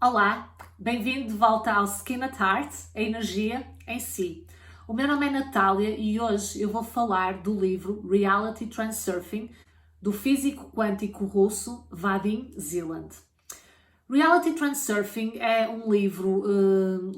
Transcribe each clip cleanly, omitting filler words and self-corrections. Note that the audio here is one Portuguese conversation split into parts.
Olá, bem-vindo de volta ao Skin at Heart, a energia em si. O meu nome é Natália e hoje eu vou falar do livro Reality Transurfing, do físico quântico russo Vadim Zeland. Reality Transurfing é um livro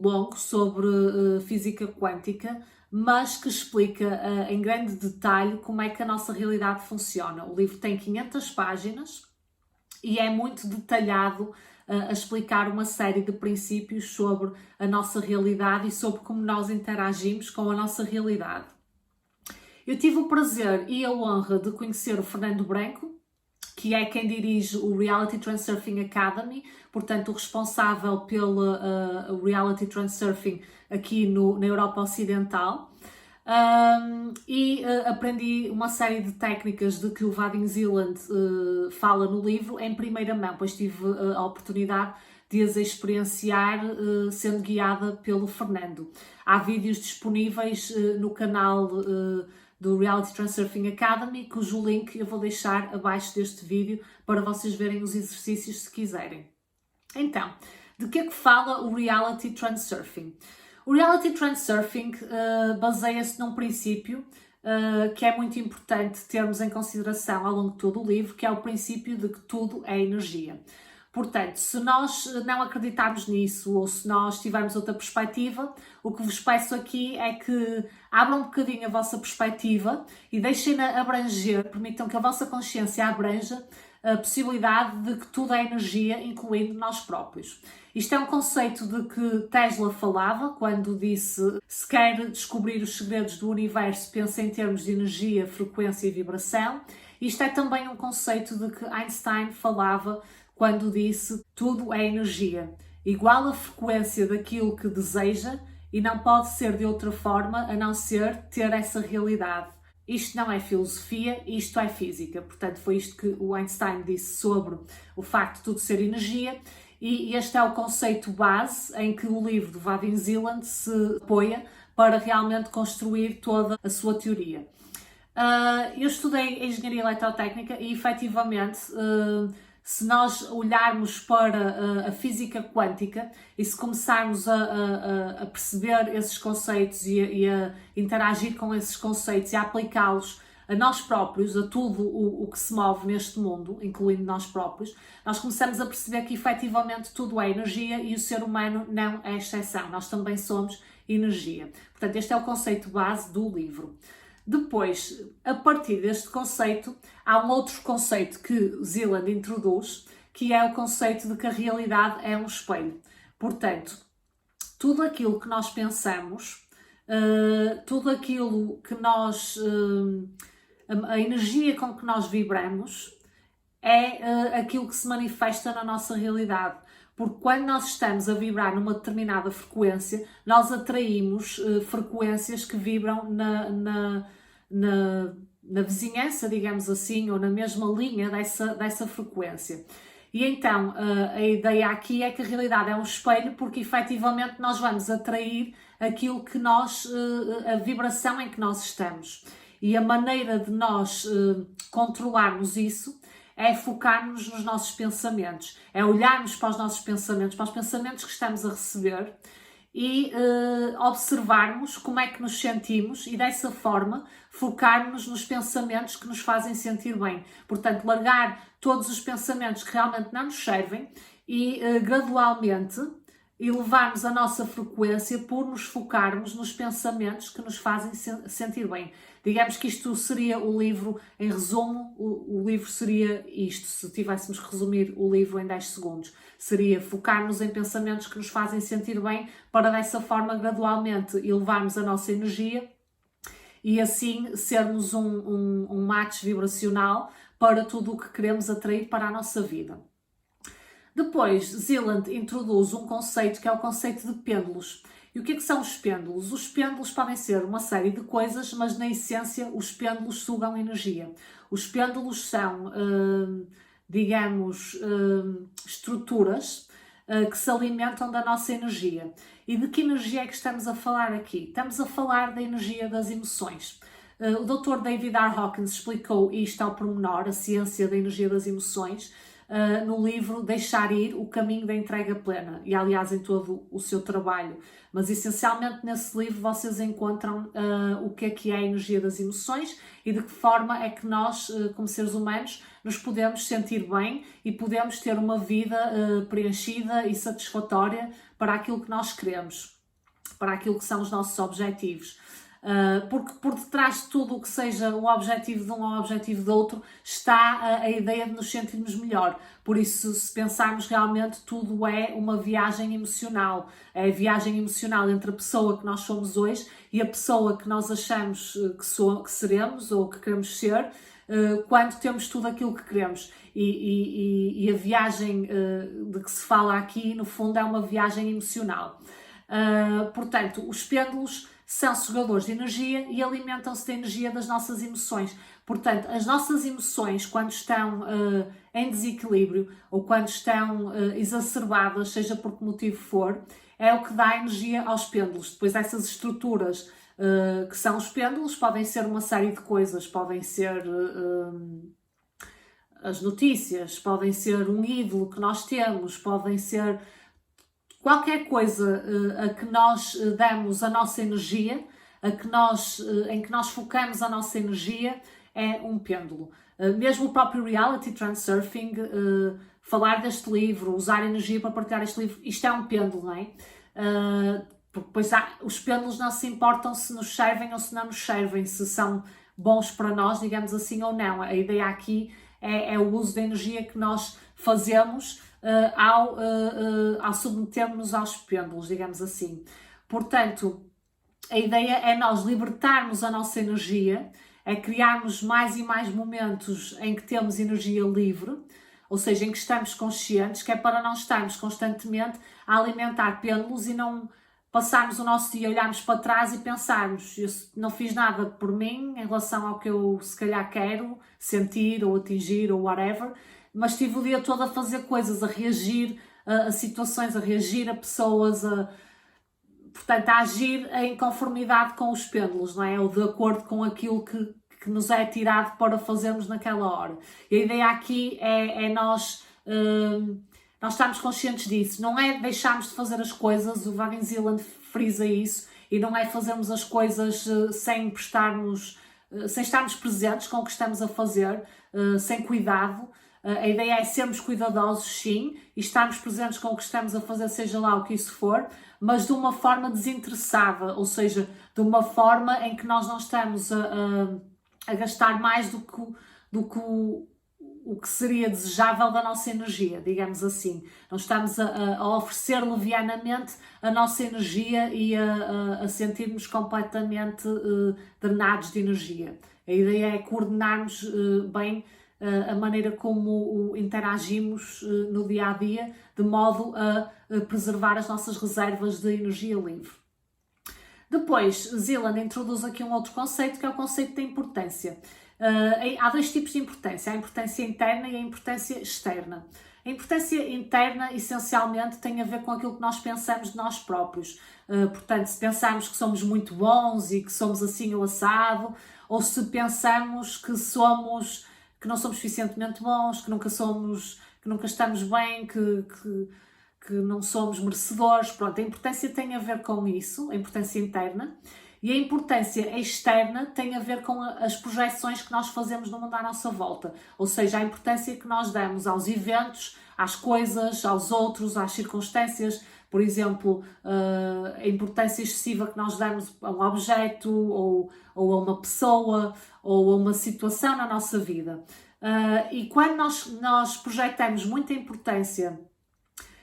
longo sobre física quântica, mas que explica em grande detalhe como é que a nossa realidade funciona. O livro tem 500 páginas e é muito detalhado a explicar uma série de princípios sobre a nossa realidade e sobre como nós interagimos com a nossa realidade. Eu tive o prazer e a honra de conhecer o Fernando Branco, que é quem dirige o Reality Transurfing Academy, portanto o responsável pelo Reality Transurfing aqui na Europa Ocidental. Aprendi uma série de técnicas de que o Vadim Zeland fala no livro em primeira mão, pois tive a oportunidade de as experienciar sendo guiada pelo Fernando. Há vídeos disponíveis no canal do Reality Transurfing Academy, cujo link eu vou deixar abaixo deste vídeo para vocês verem os exercícios se quiserem. Então, de que é que fala o Reality Transurfing? O Reality Transurfing baseia-se num princípio que é muito importante termos em consideração ao longo de todo o livro, que é o princípio de que tudo é energia. Portanto, se nós não acreditarmos nisso ou se nós tivermos outra perspectiva, o que vos peço aqui é que abram um bocadinho a vossa perspectiva e deixem-na abranger, permitam que a vossa consciência abranja a possibilidade de que tudo é energia, incluindo nós próprios. Isto é um conceito de que Tesla falava quando disse: se quer descobrir os segredos do universo, pensa em termos de energia, frequência e vibração. Isto é também um conceito de que Einstein falava quando disse: tudo é energia, igual a frequência daquilo que deseja e não pode ser de outra forma a não ser ter essa realidade. Isto não é filosofia, isto é física. Portanto, foi isto que o Einstein disse sobre o facto de tudo ser energia, e este é o conceito base em que o livro do Vadim Zeland se apoia para realmente construir toda a sua teoria. Eu estudei Engenharia Eletrotécnica e, efetivamente, se nós olharmos para a física quântica e se começarmos a perceber esses conceitos e a interagir com esses conceitos e a aplicá-los a nós próprios, a tudo o que se move neste mundo, incluindo nós próprios, nós começamos a perceber que efetivamente tudo é energia e o ser humano não é exceção, nós também somos energia. Portanto, este é o conceito base do livro. Depois, a partir deste conceito, há um outro conceito que Zeland introduz, que é o conceito de que a realidade é um espelho. Portanto, tudo aquilo que nós pensamos, tudo aquilo que nós, a energia com que nós vibramos, é aquilo que se manifesta na nossa realidade. Porque quando nós estamos a vibrar numa determinada frequência, nós atraímos frequências que vibram na vizinhança, digamos assim, ou na mesma linha dessa frequência. E então a ideia aqui é que a realidade é um espelho, porque efetivamente nós vamos atrair aquilo que nós, a vibração em que nós estamos. E a maneira de nós controlarmos isso é focarmos nos nossos pensamentos, é olharmos para os pensamentos que estamos a receber e observarmos como é que nos sentimos e dessa forma focarmos nos pensamentos que nos fazem sentir bem. Portanto, largar todos os pensamentos que realmente não nos servem e gradualmente elevarmos a nossa frequência por nos focarmos nos pensamentos que nos fazem sentir bem. Digamos que isto seria o livro, em resumo, o livro seria isto, se tivéssemos que resumir o livro em 10 segundos. Seria focar-nos em pensamentos que nos fazem sentir bem, para dessa forma gradualmente elevarmos a nossa energia e assim sermos um match vibracional para tudo o que queremos atrair para a nossa vida. Depois, Zeland introduz um conceito que é o conceito de pêndulos. E o que é que são os pêndulos? Os pêndulos podem ser uma série de coisas, mas na essência os pêndulos sugam energia. Os pêndulos são, digamos, estruturas que se alimentam da nossa energia. E de que energia é que estamos a falar aqui? Estamos a falar da energia das emoções. O Dr. David R. Hawkins explicou isto ao pormenor, a ciência da energia das emoções, no livro Deixar Ir, o caminho da entrega plena, e aliás em todo o seu trabalho. Mas essencialmente nesse livro vocês encontram o que é a energia das emoções e de que forma é que nós, como seres humanos, nos podemos sentir bem e podemos ter uma vida preenchida e satisfatória para aquilo que nós queremos, para aquilo que são os nossos objetivos. Porque por detrás de tudo o que seja o objetivo de um ou o objetivo do outro está a ideia de nos sentirmos melhor. Por isso, se pensarmos realmente, tudo é uma viagem emocional. É a viagem emocional entre a pessoa que nós somos hoje e a pessoa que nós achamos que seremos ou que queremos ser, quando temos tudo aquilo que queremos. E a viagem de que se fala aqui, no fundo, é uma viagem emocional. Portanto, os pêndulos são sugadores de energia e alimentam-se da energia das nossas emoções. Portanto, as nossas emoções, quando estão em desequilíbrio ou quando estão exacerbadas, seja por que motivo for, é o que dá energia aos pêndulos. Depois, essas estruturas que são os pêndulos podem ser uma série de coisas, podem ser as notícias, podem ser um ídolo que nós temos, podem ser qualquer coisa a que nós damos a nossa energia, em que nós focamos a nossa energia, é um pêndulo. Mesmo o próprio Reality Transurfing, falar deste livro, usar energia para partilhar este livro, isto é um pêndulo, não é? Pois os pêndulos não se importam se nos servem ou se não nos servem, se são bons para nós, digamos assim, ou não. A ideia aqui é o uso da energia que nós fazemos ao submetermos-nos aos pêndulos, digamos assim. Portanto, a ideia é nós libertarmos a nossa energia, é criarmos mais e mais momentos em que temos energia livre, ou seja, em que estamos conscientes, que é para não estarmos constantemente a alimentar pêndulos e não passarmos o nosso dia, olharmos para trás e pensarmos, eu não fiz nada por mim em relação ao que eu se calhar quero sentir ou atingir ou whatever, mas tive o dia todo a fazer coisas, a reagir a situações, a reagir a pessoas, portanto, a agir em conformidade com os pêndulos, não é? Ou de acordo com aquilo que nos é tirado para fazermos naquela hora. E a ideia aqui é nós estarmos conscientes disso. Não é deixarmos de fazer as coisas, o Vadim Zeland frisa isso, e não é fazermos as coisas sem estarmos presentes com o que estamos a fazer, sem cuidado. A ideia é sermos cuidadosos, sim, e estarmos presentes com o que estamos a fazer, seja lá o que isso for, mas de uma forma desinteressada, ou seja, de uma forma em que nós não estamos a gastar mais do que o que seria desejável da nossa energia, digamos assim. Não estamos a oferecer levianamente a nossa energia e a sentirmos completamente drenados de energia. A ideia é coordenarmos bem a maneira como interagimos no dia-a-dia, de modo a preservar as nossas reservas de energia livre. Depois, Zeland introduz aqui um outro conceito, que é o conceito da importância. Há dois tipos de importância, a importância interna e a importância externa. A importância interna, essencialmente, tem a ver com aquilo que nós pensamos de nós próprios. Portanto, se pensarmos que somos muito bons e que somos assim ou assado, ou se pensamos que não somos suficientemente bons, que nunca estamos bem, que não somos merecedores. Pronto, a importância tem a ver com isso, a importância interna, e a importância externa tem a ver com as projeções que nós fazemos no mundo à nossa volta, ou seja, a importância que nós damos aos eventos, às coisas, aos outros, às circunstâncias. Por exemplo, a importância excessiva que nós damos a um objeto ou a uma pessoa ou a uma situação na nossa vida. E quando nós projetamos muita importância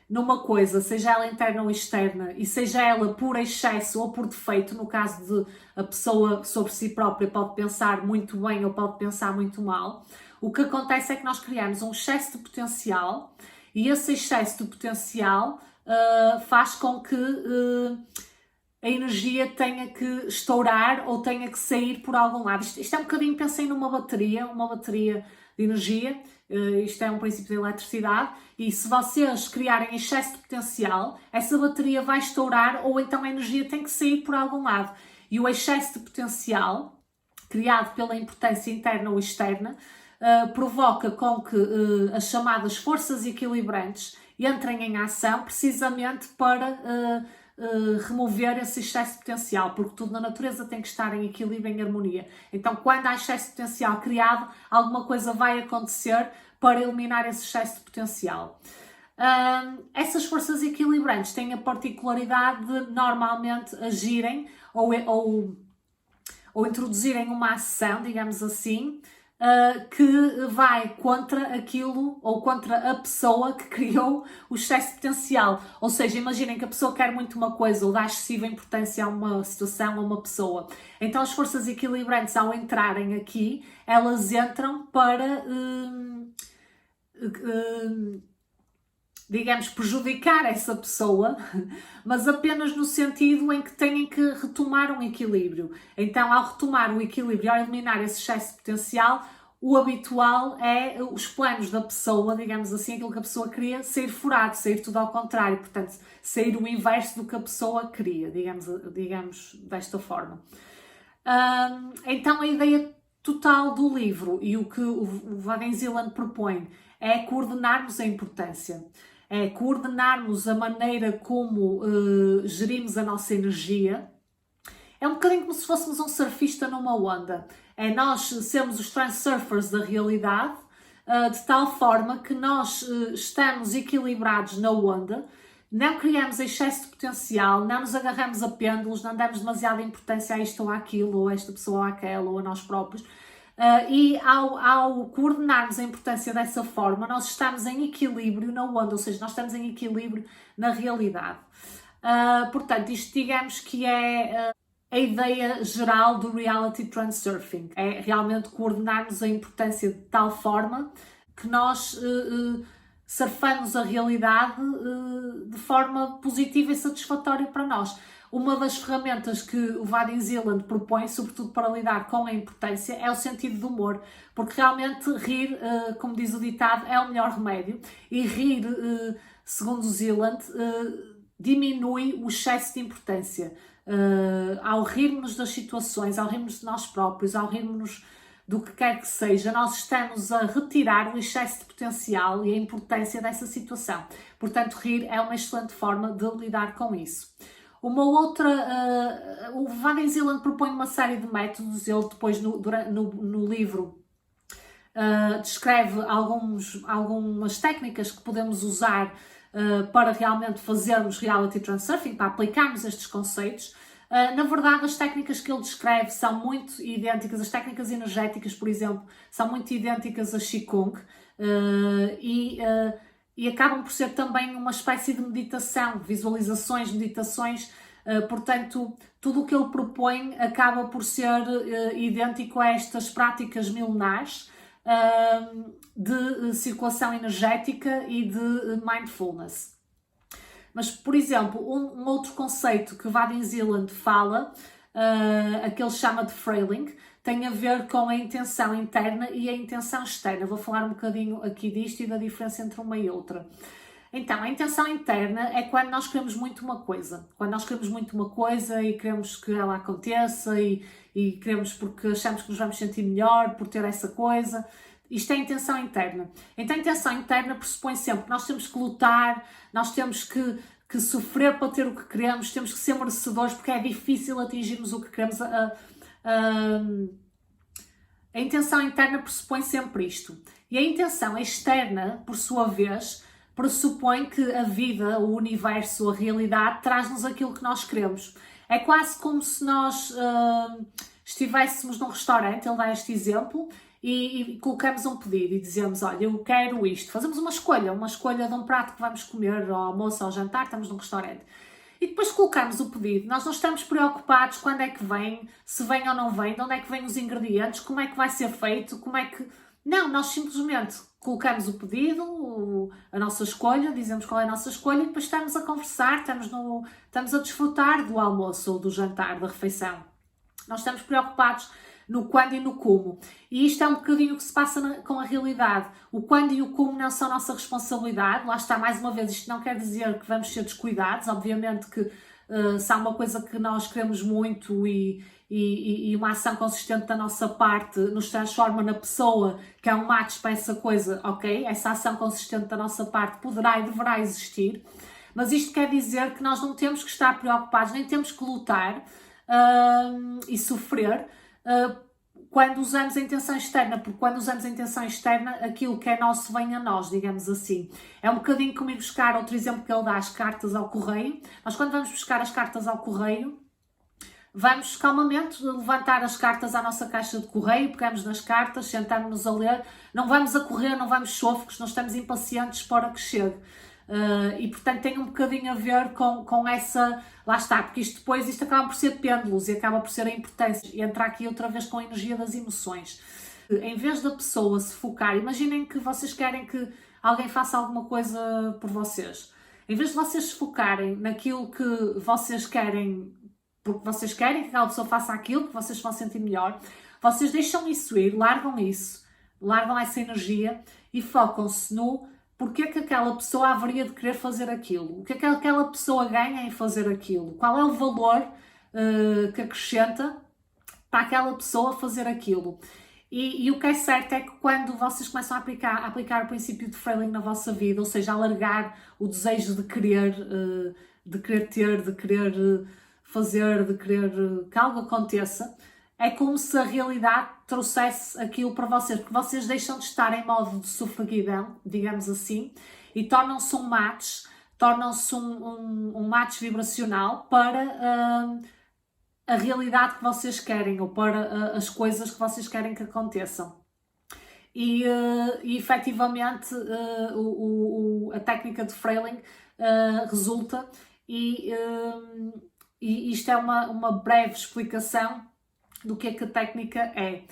numa coisa, seja ela interna ou externa, e seja ela por excesso ou por defeito, no caso de a pessoa sobre si própria pode pensar muito bem ou pode pensar muito mal, o que acontece é que nós criamos um excesso de potencial, e esse excesso de potencial faz com que a energia tenha que estourar ou tenha que sair por algum lado. Isto é um bocadinho, pensei numa bateria de energia, isto é um princípio da eletricidade, e se vocês criarem excesso de potencial, essa bateria vai estourar ou então a energia tem que sair por algum lado. E o excesso de potencial, criado pela importância interna ou externa, provoca com que as chamadas forças equilibrantes entrem em ação precisamente para remover esse excesso de potencial, porque tudo na natureza tem que estar em equilíbrio, em harmonia. Então, quando há excesso de potencial criado, alguma coisa vai acontecer para eliminar esse excesso de potencial. Essas forças equilibrantes têm a particularidade de normalmente agirem ou introduzirem uma ação, digamos assim, que vai contra aquilo ou contra a pessoa que criou o excesso de potencial. Ou seja, imaginem que a pessoa quer muito uma coisa ou dá excessiva importância a uma situação, a uma pessoa. Então as forças equilibrantes, ao entrarem aqui, elas entram para digamos, prejudicar essa pessoa, mas apenas no sentido em que têm que retomar um equilíbrio. Então, ao retomar o equilíbrio, ao eliminar esse excesso de potencial, o habitual é os planos da pessoa, digamos assim, aquilo que a pessoa queria, sair furado, sair tudo ao contrário, portanto, sair o inverso do que a pessoa queria, digamos desta forma. Então, a ideia total do livro e o que o Vadim Zeland propõe é coordenarmos a importância, é coordenarmos a maneira como gerimos a nossa energia. É um bocadinho como se fôssemos um surfista numa onda. É nós sermos os transurfers da realidade, de tal forma que nós estamos equilibrados na onda, não criamos excesso de potencial, não nos agarramos a pêndulos, não damos demasiada importância a isto ou àquilo, ou a esta pessoa ou àquela, ou a nós próprios. E ao coordenarmos a importância dessa forma, nós estamos em equilíbrio na onda, ou seja, nós estamos em equilíbrio na realidade. Portanto, isto digamos que é a ideia geral do Reality Transurfing. É realmente coordenarmos a importância de tal forma que nós surfamos a realidade de forma positiva e satisfatória para nós. Uma das ferramentas que o Vadim Zeland propõe, sobretudo para lidar com a importância, é o sentido do humor, porque realmente rir, como diz o ditado, é o melhor remédio, e rir, segundo o Zeland, diminui o excesso de importância. Ao rirmos das situações, ao rirmos de nós próprios, ao rirmos do que quer que seja, nós estamos a retirar o excesso de potencial e a importância dessa situação. Portanto, rir é uma excelente forma de lidar com isso. Uma outra, o Vadim Zeland propõe uma série de métodos, ele depois no livro descreve algumas técnicas que podemos usar para realmente fazermos reality transurfing, para aplicarmos estes conceitos. Na verdade, as técnicas que ele descreve são muito idênticas, as técnicas energéticas, por exemplo, são muito idênticas a Qigong e acabam por ser também uma espécie de meditação, visualizações, meditações, portanto, tudo o que ele propõe acaba por ser idêntico a estas práticas milenares de circulação energética e de mindfulness. Mas, por exemplo, um outro conceito que Vadim Zeland fala, que ele chama de frailing, tem a ver com a intenção interna e a intenção externa. Vou falar um bocadinho aqui disto e da diferença entre uma e outra. Então, a intenção interna é quando nós queremos muito uma coisa. Quando nós queremos muito uma coisa e queremos que ela aconteça e queremos porque achamos que nos vamos sentir melhor por ter essa coisa. Isto é a intenção interna. Então, a intenção interna pressupõe sempre que nós temos que lutar, nós temos que sofrer para ter o que queremos, temos que ser merecedores porque é difícil atingirmos o que queremos. A intenção interna pressupõe sempre isto. E a intenção externa, por sua vez, pressupõe que a vida, o universo, a realidade, traz-nos aquilo que nós queremos. É quase como se nós estivéssemos num restaurante, ele dá este exemplo, e colocamos um pedido e dizemos, olha, eu quero isto. Fazemos uma escolha de um prato que vamos comer ao almoço ou ao jantar, estamos num restaurante. E depois colocamos o pedido. Nós não estamos preocupados quando é que vem, se vem ou não vem, de onde é que vêm os ingredientes, como é que vai ser feito, como é que... Não, nós simplesmente colocamos o pedido, a nossa escolha, dizemos qual é a nossa escolha e depois estamos a conversar, estamos a desfrutar do almoço ou do jantar, da refeição. Nós estamos preocupados no quando e no como. E isto é um bocadinho o que se passa com a realidade. O quando e o como não são nossa responsabilidade. Lá está, mais uma vez, isto não quer dizer que vamos ser descuidados. Obviamente que se há uma coisa que nós queremos muito e e uma ação consistente da nossa parte nos transforma na pessoa que é um match para essa coisa, ok? Essa ação consistente da nossa parte poderá e deverá existir, mas isto quer dizer que nós não temos que estar preocupados, nem temos que lutar e sofrer quando usamos a intenção externa, porque quando usamos a intenção externa, aquilo que é nosso vem a nós, digamos assim. É um bocadinho como ir buscar, outro exemplo que ele dá, as cartas ao correio. Nós quando vamos buscar as cartas ao correio, vamos calmamente levantar as cartas à nossa caixa de correio, pegamos nas cartas, sentamos-nos a ler, não vamos a correr, não vamos sôfregos, não estamos impacientes para que chegue. E portanto tem um bocadinho a ver com essa, lá está, porque isto acaba por ser pêndulos e acaba por ser a importância, e entra aqui outra vez com a energia das emoções. Em vez da pessoa se focar, imaginem que vocês querem que alguém faça alguma coisa por vocês, em vez de vocês se focarem naquilo que vocês querem, porque vocês querem que aquela pessoa faça aquilo, que vocês vão sentir melhor, vocês deixam isso ir, largam essa energia e focam-se no porque é que aquela pessoa haveria de querer fazer aquilo, o que é que aquela pessoa ganha em fazer aquilo, qual é o valor que acrescenta para aquela pessoa fazer aquilo. E o que é certo é que quando vocês começam a aplicar o princípio de Freiling na vossa vida, ou seja, alargar o desejo de querer ter, de querer fazer, de querer que algo aconteça, é como se a realidade trouxesse aquilo para vocês, porque vocês deixam de estar em modo de sofreguidão, digamos assim, e tornam-se um match vibracional para a realidade que vocês querem, ou para as coisas que vocês querem que aconteçam. E efetivamente a técnica de Freiling resulta, e isto é uma breve explicação do que a técnica é.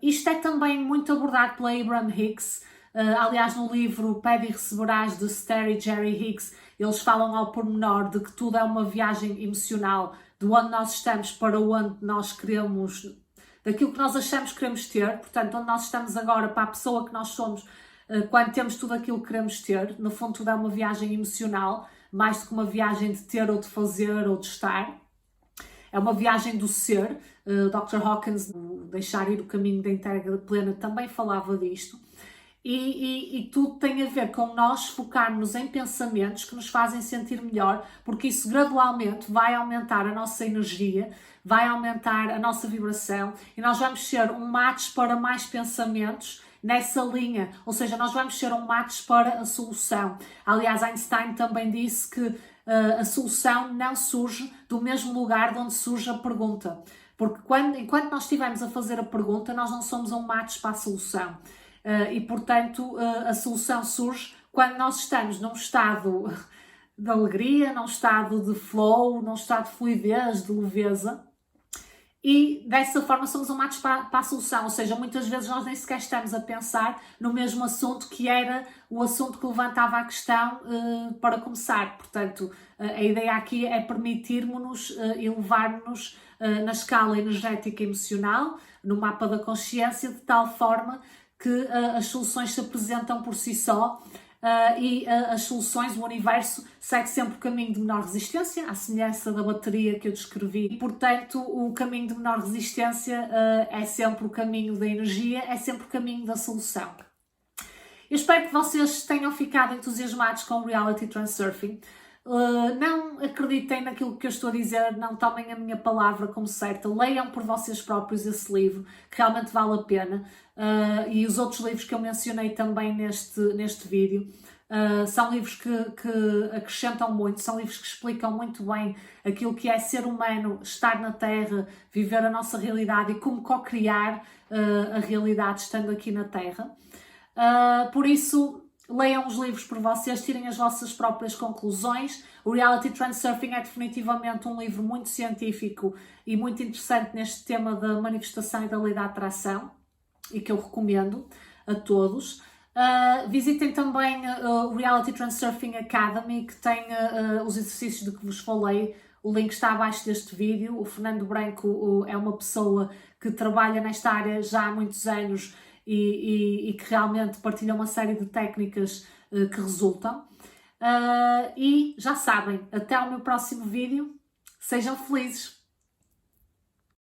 Isto é também muito abordado pela Abraham Hicks. Aliás, no livro Pede e Receberás, de Esther e Jerry Hicks, eles falam ao pormenor de que tudo é uma viagem emocional, de onde nós estamos para onde nós queremos, daquilo que nós achamos que queremos ter, portanto, onde nós estamos agora para a pessoa que nós somos quando temos tudo aquilo que queremos ter. No fundo, tudo é uma viagem emocional, mais do que uma viagem de ter ou de fazer ou de estar. É uma viagem do ser. Dr. Hawkins, Deixar Ir o Caminho da Entrega Plena, também falava disto. E tudo tem a ver com nós focarmos em pensamentos que nos fazem sentir melhor, porque isso gradualmente vai aumentar a nossa energia, vai aumentar a nossa vibração, e nós vamos ser um match para mais pensamentos nessa linha, ou seja, nós vamos ser um match para a solução. Aliás, Einstein também disse que a solução não surge do mesmo lugar de onde surge a pergunta, porque enquanto nós estivermos a fazer a pergunta, nós não somos um match para a solução. E portanto a solução surge quando nós estamos num estado de alegria, num estado de flow, num estado de fluidez, de leveza, e dessa forma somos um match para a solução. Ou seja, muitas vezes nós nem sequer estamos a pensar no mesmo assunto que era o assunto que levantava a questão para começar. Portanto, a ideia aqui é permitirmos-nos elevar-nos na escala energética e emocional, no mapa da consciência, de tal forma que as soluções se apresentam por si só, e as soluções, o universo, segue sempre o caminho de menor resistência, à semelhança da bateria que eu descrevi. E, portanto, o caminho de menor resistência é sempre o caminho da energia, é sempre o caminho da solução. Eu espero que vocês tenham ficado entusiasmados com o Reality Transurfing. Não acreditem naquilo que eu estou a dizer, não tomem a minha palavra como certa, leiam por vocês próprios esse livro, que realmente vale a pena, e os outros livros que eu mencionei também neste vídeo. São livros que acrescentam muito, são livros que explicam muito bem aquilo que é ser humano, estar na Terra, viver a nossa realidade e como co-criar a realidade estando aqui na Terra. Por isso, leiam os livros por vocês, tirem as vossas próprias conclusões. O Reality Transurfing é definitivamente um livro muito científico e muito interessante neste tema da manifestação e da lei da atração, e que eu recomendo a todos. Visitem também o Reality Transurfing Academy, que tem os exercícios de que vos falei. O link está abaixo deste vídeo. O Fernando Branco é uma pessoa que trabalha nesta área já há muitos anos e que realmente partilha uma série de técnicas que resultam. E já sabem, até ao meu próximo vídeo. Sejam felizes!